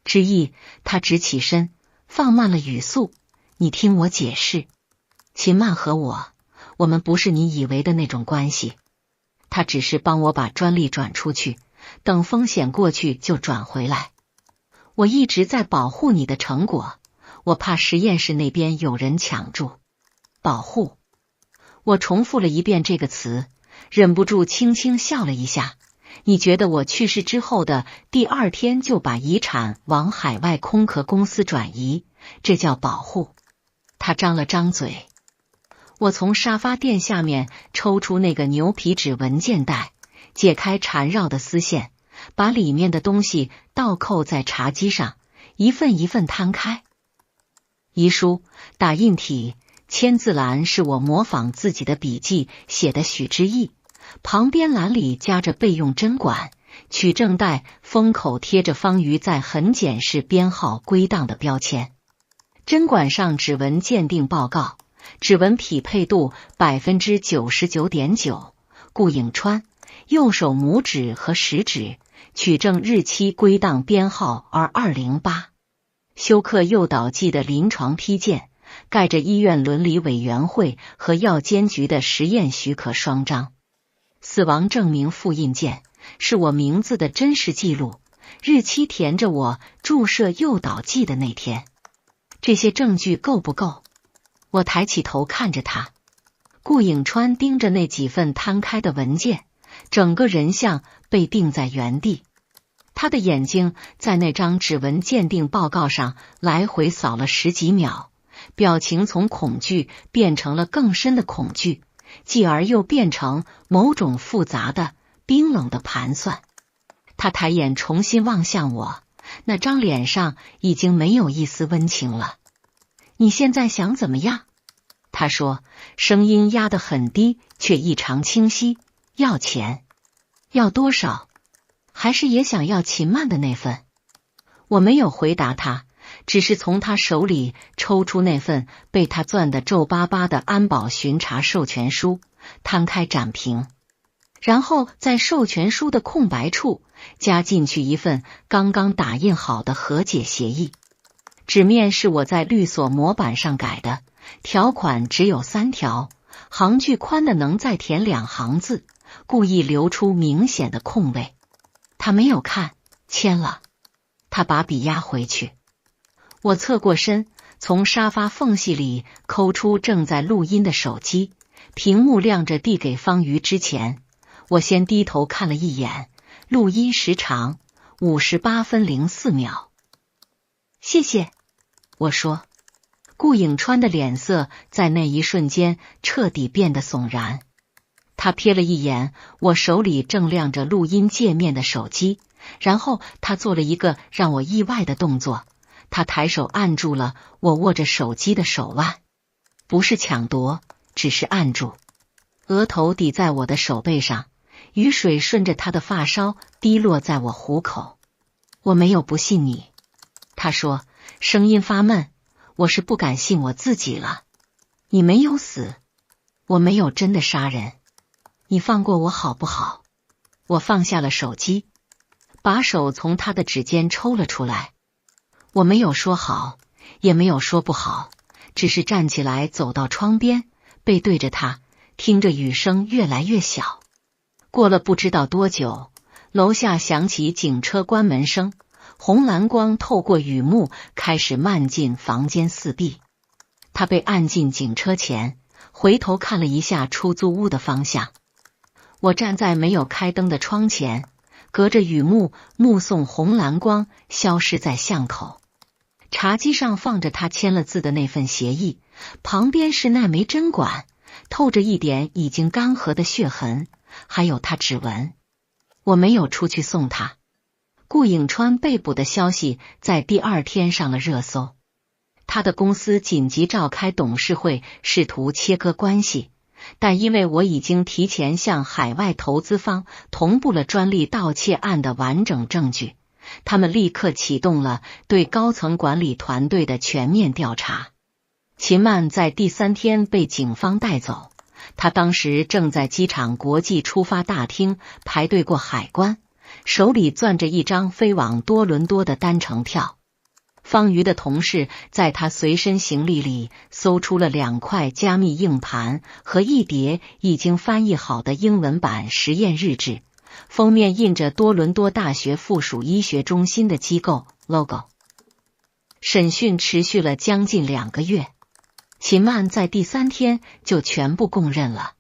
之意，他直起身，放慢了语速。你听我解释，秦曼和我们不是你以为的那种关系。他只是帮我把专利转出去，等风险过去就转回来。我一直在保护你的成果，我怕实验室那边有人抢注。保护。我重复了一遍这个词，忍不住轻轻笑了一下。你觉得我去世之后的第2天就把遗产往海外空壳公司转移，这叫保护？他张了张嘴。我从沙发垫下面抽出那个牛皮纸文件袋，解开缠绕的丝线，把里面的东西倒扣在茶几上，一份一份摊开。遗书、打印体、签字栏是我模仿自己的笔记写的许之意，旁边栏里夹着备用针管，取证带封口贴着方瑜在痕检室编号归档的标签。针管上指纹鉴定报告，指纹匹配度 99.9%， 顾颖川，右手拇指和食指，取证日期归档编号 R208。休克诱导剂的临床批件，盖着医院伦理委员会和药监局的实验许可双章。死亡证明复印件是我名字的真实记录，日期填着我注射诱导剂的那天。这些证据够不够？我抬起头看着他，顾颖川盯着那几份摊开的文件，整个人像被定在原地。他的眼睛在那张指纹鉴定报告上来回扫了10几秒，表情从恐惧变成了更深的恐惧，继而又变成某种复杂的、冰冷的盘算。他抬眼重新望向我，那张脸上已经没有一丝温情了。你现在想怎么样？他说，声音压得很低，却异常清晰。要钱？要多少？还是也想要秦曼的那份？我没有回答他，只是从他手里抽出那份被他攥得皱巴巴的安保巡查授权书，摊开展平，然后在授权书的空白处加进去一份刚刚打印好的和解协议。纸面是我在律所模板上改的，条款只有3条，行距宽的能再填2行字，故意留出明显的空位。他没有看，签了。他把笔压回去。我侧过身，从沙发缝隙里抠出正在录音的手机，屏幕亮着递给方瑜之前，我先低头看了一眼，录音时长58分04秒。谢谢，我说。顾颖川的脸色在那一瞬间彻底变得悚然。他瞥了一眼我手里正亮着录音界面的手机，然后他做了一个让我意外的动作，他抬手按住了我握着手机的手腕，不是抢夺，只是按住。额头抵在我的手背上，雨水顺着他的发梢滴落在我虎口。我没有不信你，他说，声音发闷，我是不敢信我自己了。你没有死，我没有真的杀人。你放过我好不好？我放下了手机，把手从他的指尖抽了出来。我没有说好，也没有说不好，只是站起来走到窗边，背对着他，听着雨声越来越小。过了不知道多久，楼下响起警车关门声，红蓝光透过雨幕开始漫进房间四壁。他被按进警车前，回头看了一下出租屋的方向。我站在没有开灯的窗前，隔着雨幕目送红蓝光消失在巷口。茶几上放着他签了字的那份协议，旁边是那枚针管，透着一点已经干涸的血痕，还有他指纹。我没有出去送他。顾颖川被捕的消息在第2天上了热搜。他的公司紧急召开董事会，试图切割关系，但因为我已经提前向海外投资方同步了专利盗窃案的完整证据，他们立刻启动了对高层管理团队的全面调查。秦曼在第3天被警方带走，他当时正在机场国际出发大厅排队过海关，手里攥着一张飞往多伦多的单程票。方瑜的同事在他随身行李里搜出了2块加密硬盘和一叠已经翻译好的英文版实验日志，封面印着多伦多大学附属医学中心的机构 logo。 审讯持续了将近2个月，秦曼在第3天就全部供认了。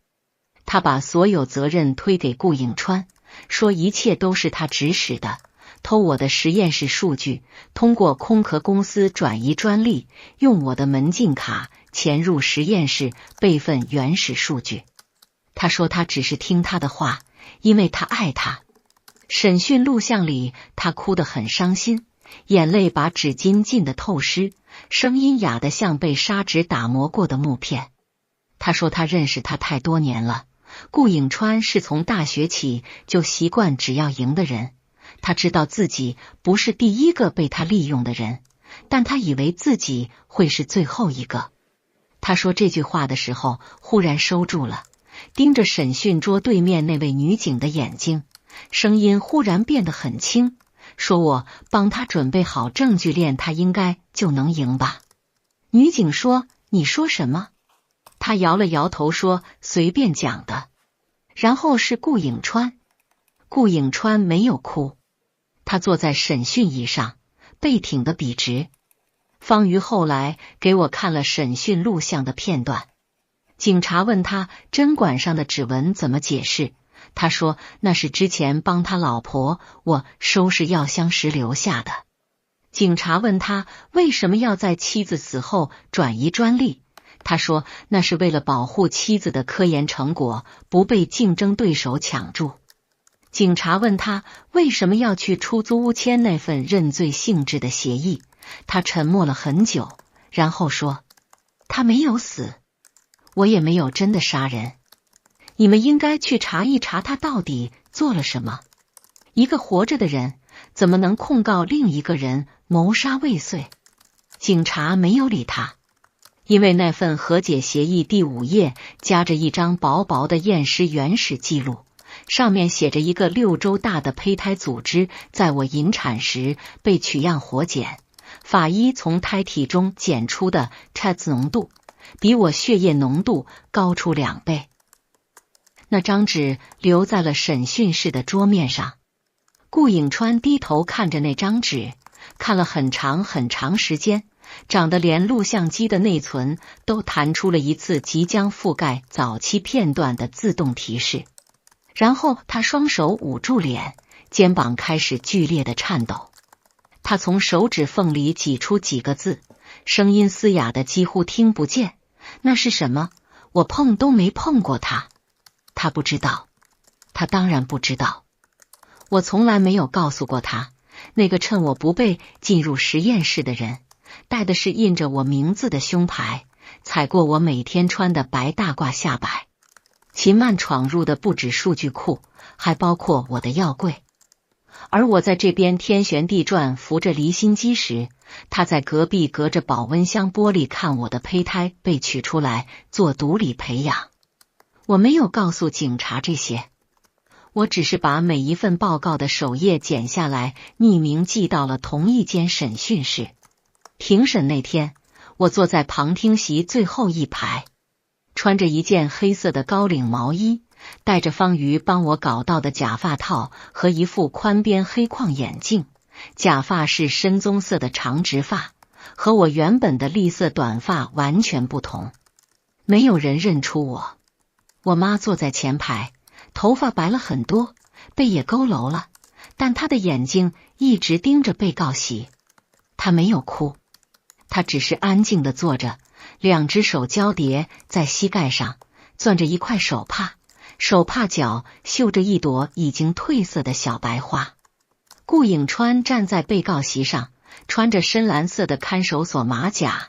他把所有责任推给顾颖川，说一切都是他指使的，偷我的实验室数据，通过空壳公司转移专利，用我的门禁卡潜入实验室备份原始数据。他说他只是听他的话，因为他爱他。审讯录像里他哭得很伤心，眼泪把纸巾浸得透湿，声音哑得像被砂纸打磨过的木片。他说他认识他太多年了，顾颖川是从大学起就习惯只要赢的人，他知道自己不是第一个被他利用的人，但他以为自己会是最后一个。他说这句话的时候忽然收住了，盯着审讯桌对面那位女警的眼睛，声音忽然变得很轻，说我帮他准备好证据链，他应该就能赢吧。女警说你说什么？他摇了摇头说随便讲的。然后是顾颖川。顾颖川没有哭，他坐在审讯椅上，背挺得笔直。方瑜后来给我看了审讯录像的片段，警察问他针管上的指纹怎么解释，他说那是之前帮他老婆我收拾药箱时留下的。警察问他为什么要在妻子死后转移专利，他说那是为了保护妻子的科研成果不被竞争对手抢注。警察问他为什么要去出租屋签那份认罪性质的协议，他沉默了很久，然后说他没有死，我也没有真的杀人，你们应该去查一查他到底做了什么。一个活着的人怎么能控告另一个人谋杀未遂？警察没有理他，因为那份和解协议第5页夹着一张薄薄的验尸原始记录，上面写着一个6周大的胚胎组织在我引产时被取样活检，法医从胎体中检出的 TETS 浓度比我血液浓度高出2倍。那张纸留在了审讯室的桌面上。顾颖川低头看着那张纸，看了很长很长时间，长得连录像机的内存都弹出了一次即将覆盖早期片段的自动提示。然后他双手捂住脸，肩膀开始剧烈的颤抖。他从手指缝里挤出几个字，声音嘶哑的几乎听不见。那是什么？我碰都没碰过他。他不知道，他当然不知道。我从来没有告诉过他，那个趁我不备进入实验室的人，戴的是印着我名字的胸牌，踩过我每天穿的白大褂下摆。秦曼闯入的不止数据库，还包括我的药柜。而我在这边天旋地转扶着离心机时，他在隔壁隔着保温箱玻璃看我的胚胎被取出来做毒理培养。我没有告诉警察这些，我只是把每一份报告的首页剪下来，匿名寄到了同一间审讯室。庭审那天，我坐在旁听席最后一排，穿着一件黑色的高领毛衣，戴着方瑜帮我搞到的假发套和一副宽边黑框眼镜，假发是深棕色的长直发，和我原本的栗色短发完全不同。没有人认出我。我妈坐在前排，头发白了很多，背也佝偻了，但她的眼睛一直盯着被告席。她没有哭，她只是安静地坐着，2只手交叠在膝盖上，攥着一块手帕，手帕角绣着一朵已经褪色的小白花。顾颖川站在被告席上，穿着深蓝色的看守所马甲，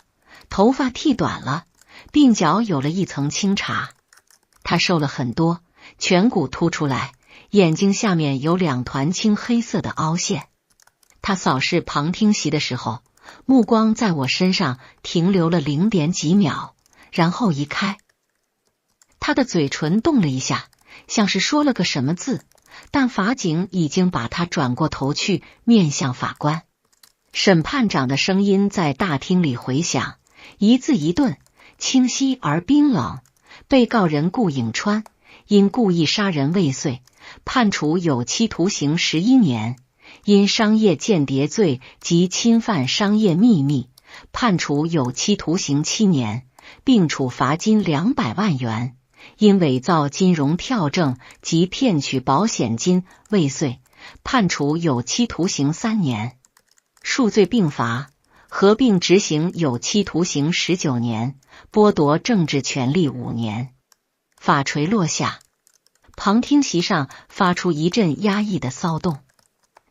头发剃短了，鬓角有了一层青茶。他瘦了很多，颧骨凸出来，眼睛下面有2团青黑色的凹陷。他扫视旁听席的时候，目光在我身上停留了0点几秒，然后移开。他的嘴唇动了一下，像是说了个什么字，但法警已经把他转过头去，面向法官。审判长的声音在大厅里回响，一字一顿，清晰而冰冷。被告人顾颖川因故意杀人未遂，判处有期徒刑11年；因商业间谍罪及侵犯商业秘密，判处有期徒刑7年，并处罚金200万元；因伪造金融票证及骗取保险金未遂，判处有期徒刑3年。数罪并罚，合并执行有期徒刑19年，剥夺政治权利5年。法锤落下，旁听席上发出一阵压抑的骚动。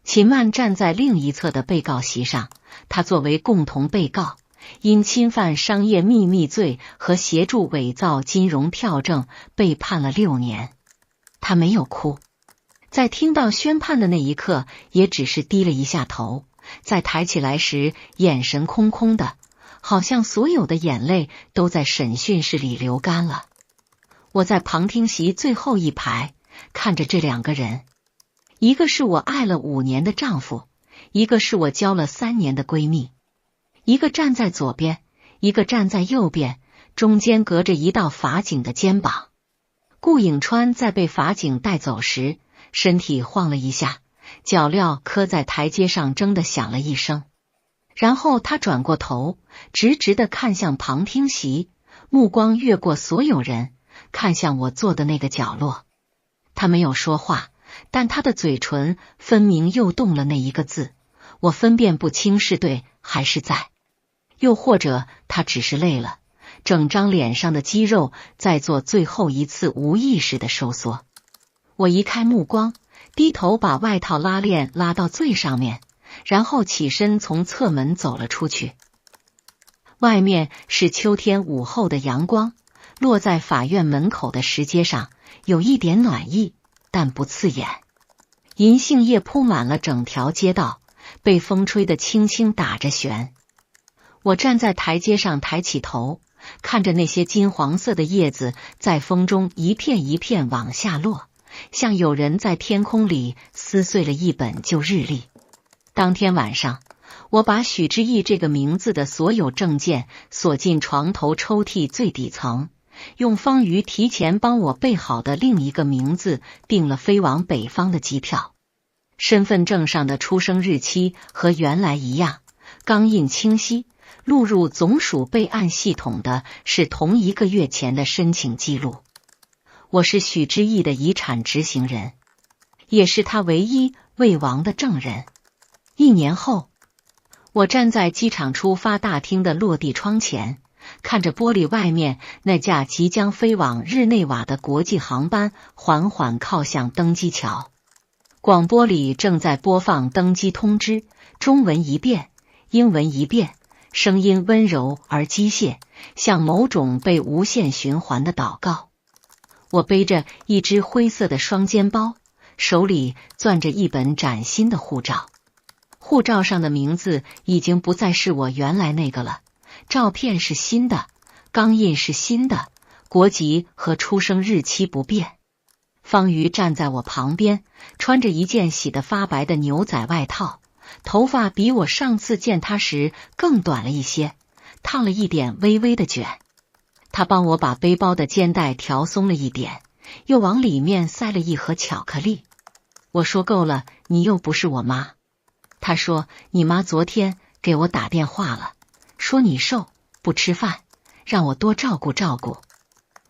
秦曼站在另一侧的被告席上，他作为共同被告，因侵犯商业秘密罪和协助伪造金融票证被判了6年。他没有哭，在听到宣判的那一刻，也只是低了一下头，在抬起来时眼神空空的，好像所有的眼泪都在审讯室里流干了。我在旁听席最后一排看着这2个人，一个是我爱了5年的丈夫，一个是我交了3年的闺蜜，一个站在左边，一个站在右边，中间隔着一道法警的肩膀。顾颖川在被法警带走时，身体晃了一下，脚镣磕在台阶上，铮地响了一声。然后他转过头，直直地看向旁听席，目光越过所有人，看向我坐的那个角落。他没有说话，但他的嘴唇分明又动了那一个字，我分辨不清是对还是在，又或者他只是累了，整张脸上的肌肉在做最后一次无意识的收缩。我移开目光，低头把外套拉链拉到最上面，然后起身从侧门走了出去。外面是秋天午后的阳光，落在法院门口的石阶上，有一点暖意，但不刺眼。银杏叶铺满了整条街道，被风吹得轻轻打着旋。我站在台阶上，抬起头，看着那些金黄色的叶子在风中一片一片往下落，像有人在天空里撕碎了一本旧日历。当天晚上，我把许知义这个名字的所有证件锁进床头抽屉最底层，用方瑜提前帮我备好的另一个名字订了飞往北方的机票。身份证上的出生日期和原来一样，钢印清晰，录入总署备案系统的是同1个月前的申请记录。我是许知义的遗产执行人，也是他唯一未亡的证人。1年后，我站在机场出发大厅的落地窗前，看着玻璃外面那架即将飞往日内瓦的国际航班缓缓靠向登机桥。广播里正在播放登机通知，中文一遍，英文一遍，声音温柔而机械，像某种被无限循环的祷告。我背着一只灰色的双肩包，手里攥着一本崭新的护照。护照上的名字已经不再是我原来那个了，照片是新的，钢印是新的，国籍和出生日期不变。方瑜站在我旁边，穿着一件洗得发白的牛仔外套，头发比我上次见他时更短了一些，烫了一点微微的卷。他帮我把背包的肩带调松了一点，又往里面塞了一盒巧克力。我说够了，你又不是我妈。他说你妈昨天给我打电话了，说你瘦不吃饭，让我多照顾照顾。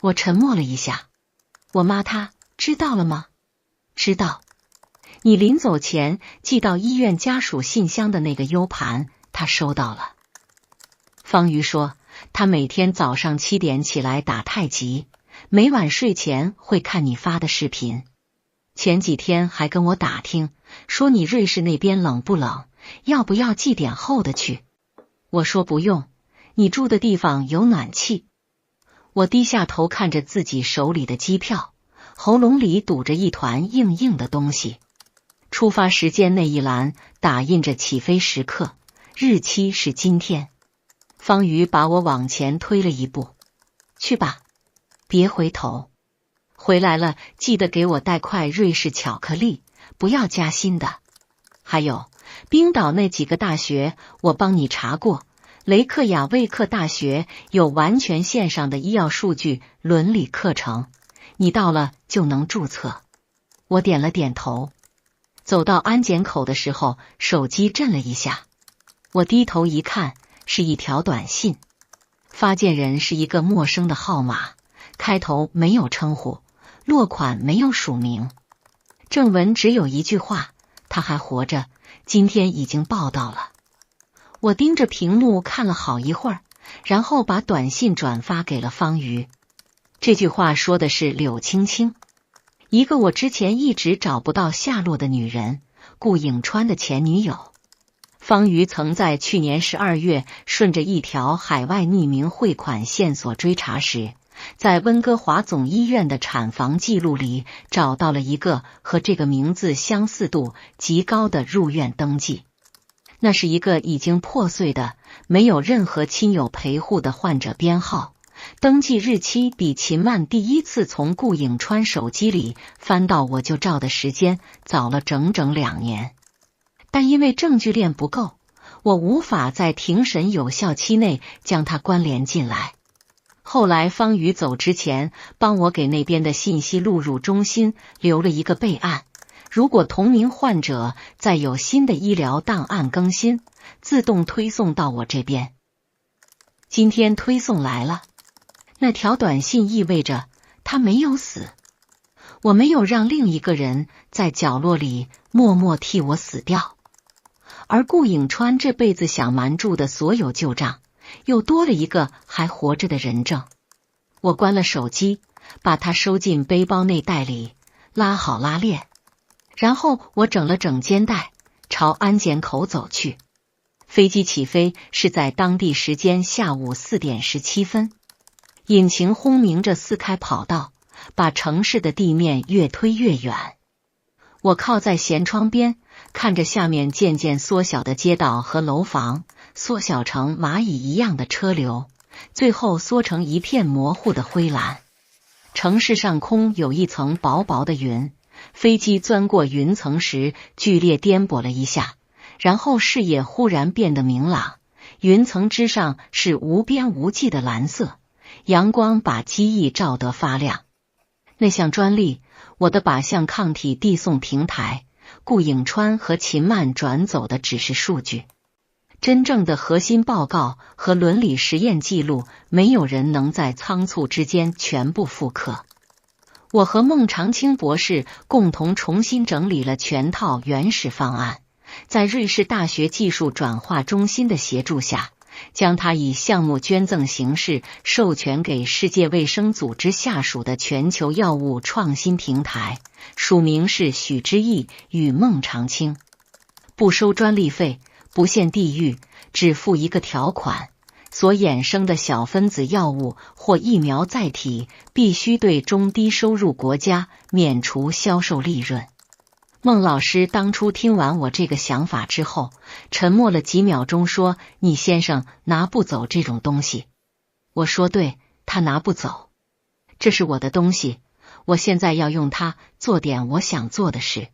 我沉默了一下。我妈她知道了吗？知道。你临走前寄到医院家属信箱的那个 U 盘，她收到了。方瑜说他每天早上7点起来打太极，每晚睡前会看你发的视频。前几天还跟我打听，说你瑞士那边冷不冷，要不要寄点厚的去。我说不用，你住的地方有暖气。我低下头看着自己手里的机票，喉咙里堵着一团硬硬的东西。出发时间那一栏打印着起飞时刻，日期是今天。方瑜把我往前推了一步，去吧，别回头。回来了记得给我带块瑞士巧克力，不要加薪的。还有冰岛那几个大学我帮你查过，雷克雅未克大学有完全线上的医药数据伦理课程，你到了就能注册。我点了点头。走到安检口的时候，手机震了一下，我低头一看，是一条短信，发件人是一个陌生的号码，开头没有称呼，落款没有署名，正文只有一句话，他还活着，今天已经报道了。我盯着屏幕看了好一会儿，然后把短信转发给了方瑜。这句话说的是柳青青，一个我之前一直找不到下落的女人，顾颖川的前女友。方瑜曾在去年12月顺着一条海外匿名汇款线索追查时，在温哥华总医院的产房记录里找到了一个和这个名字相似度极高的入院登记。那是一个已经破碎的、没有任何亲友陪护的患者编号，登记日期比秦曼第一次从顾颖川手机里翻到我旧照的时间早了整整2年。但因为证据链不够，我无法在庭审有效期内将它关联进来。后来方瑜走之前，帮我给那边的信息录入中心留了一个备案，如果同名患者再有新的医疗档案更新，自动推送到我这边。今天推送来了，那条短信意味着他没有死，我没有让另一个人在角落里默默替我死掉。而顾颖川这辈子想瞒住的所有旧账，又多了一个还活着的人证。我关了手机，把它收进背包内袋里，拉好拉链，然后我整了整肩带，朝安检口走去。飞机起飞是在当地时间下午4点17分，引擎轰鸣着撕开跑道，把城市的地面越推越远。我靠在舷窗边，看着下面渐渐缩小的街道和楼房，缩小成蚂蚁一样的车流，最后缩成一片模糊的灰蓝。城市上空有一层薄薄的云，飞机钻过云层时剧烈颠簸了一下，然后视野忽然变得明朗，云层之上是无边无际的蓝色，阳光把机翼照得发亮。那项专利，我的靶向抗体递送平台，顾颖川和秦曼转走的只是数据，真正的核心报告和伦理实验记录，没有人能在仓促之间全部复刻。我和孟长青博士共同重新整理了全套原始方案，在瑞士大学技术转化中心的协助下，将它以项目捐赠形式授权给世界卫生组织下属的全球药物创新平台，署名是许之义与孟长青，不收专利费，不限地域，只附一个条款，所衍生的小分子药物或疫苗载体必须对中低收入国家免除销售利润。孟老师当初听完我这个想法之后，沉默了几秒钟说：“你先生拿不走这种东西。”我说：“对，他拿不走，这是我的东西，我现在要用它做点我想做的事。”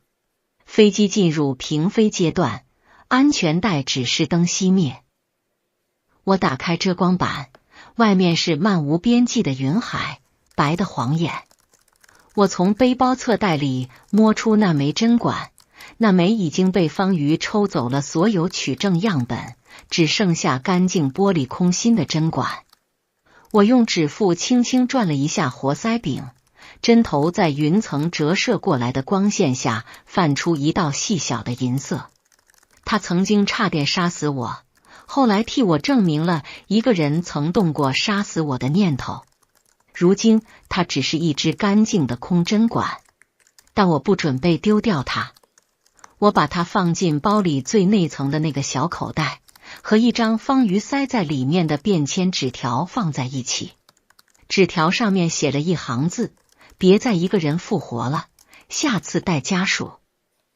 飞机进入平飞阶段，安全带指示灯熄灭。我打开遮光板，外面是漫无边际的云海，白的晃眼。我从背包侧袋里摸出那枚针管，那枚已经被方瑜抽走了所有取证样本，只剩下干净玻璃空心的针管。我用指腹轻轻转了一下活塞柄，针头在云层折射过来的光线下泛出一道细小的银色。它曾经差点杀死我，后来替我证明了一个人曾动过杀死我的念头。如今它只是一只干净的空针管，但我不准备丢掉它。我把它放进包里最内层的那个小口袋，和一张方瑜塞在里面的便签纸条放在一起。纸条上面写了一行字：别再一个人复活了，下次带家属。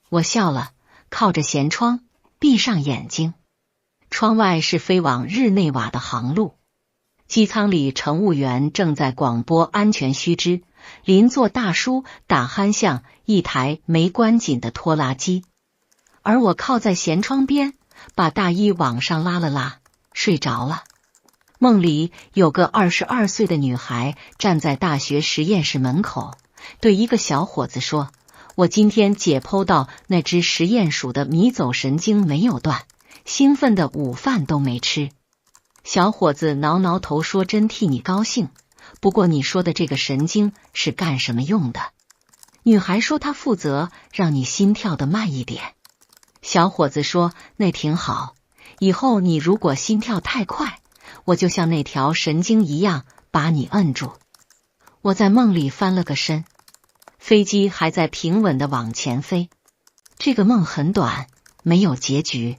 我笑了，靠着舷窗，闭上眼睛。窗外是飞往日内瓦的航路。机舱里乘务员正在广播安全须知，邻座大叔打鼾像一台没关紧的拖拉机，而我靠在舷窗边，把大衣往上拉了拉，睡着了。梦里有个22岁的女孩站在大学实验室门口，对一个小伙子说：“我今天解剖到那只实验鼠的迷走神经没有断，兴奋的午饭都没吃。”小伙子挠挠头说：“真替你高兴，不过你说的这个神经是干什么用的？”女孩说：“她负责让你心跳得慢一点。”小伙子说：“那挺好，以后你如果心跳太快，我就像那条神经一样把你摁住。”我在梦里翻了个身，飞机还在平稳地往前飞。这个梦很短，没有结局。